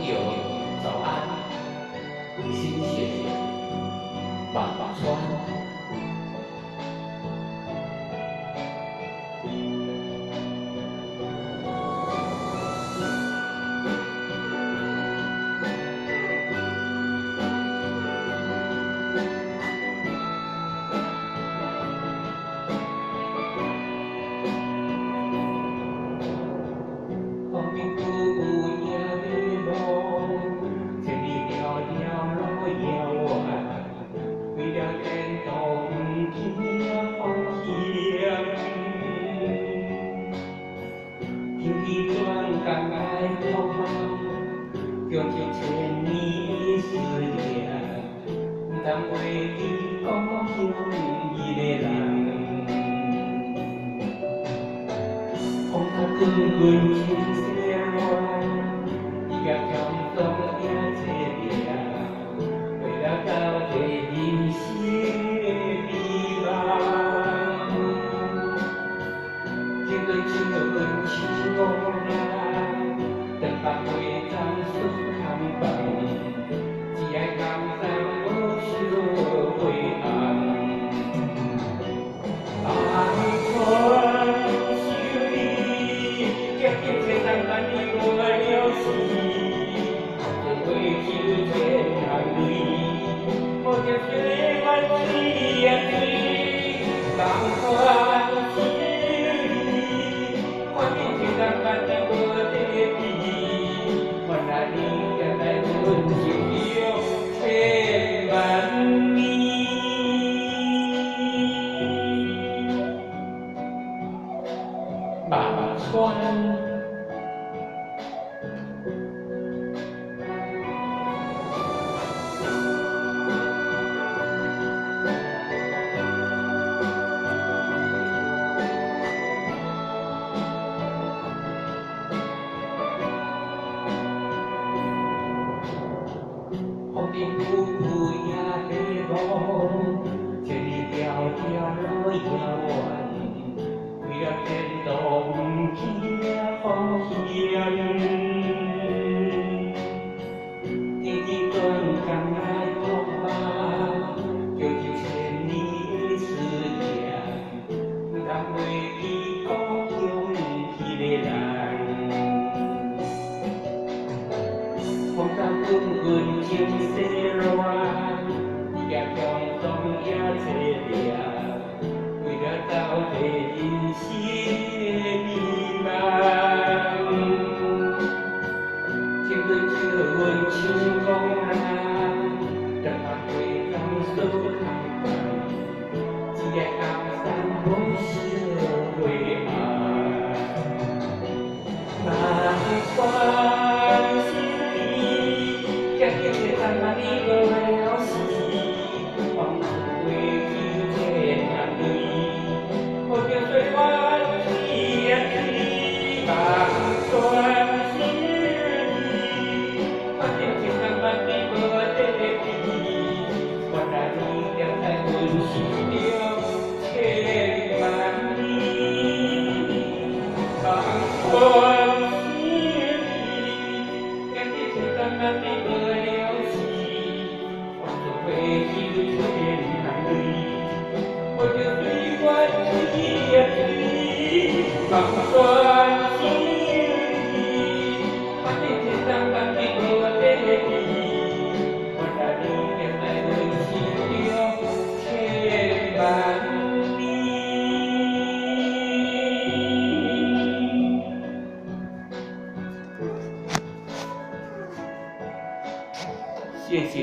友早安，新鲜爸爸川。感慨痛就千年思念，但为你高雄一个人，风它滚滚青色乱，一个江东也这边，为了到底人生迷茫，天对天的温情光。白花樟树看板，只爱感叹无数回暗。爱看手里，结结切淡淡的过了时，这回就天涯泪，我就最爱水呀水，人看手里，我就切淡淡的过了时。爸爸川。风的呼呼也在梦，这里迢迢路遥远，为了见到不见方向。天天转感爱痛吧，就千年思念，但为你高雄一个人。风它滚滚青色乱，也江东也这边，为了到底人生迷茫。天对天的温情光亮，等白花樟树看板，只爱感叹无数回暗。白花。放酸心里，把这天上的地我得比，我让你变在温馨的千万里。谢谢。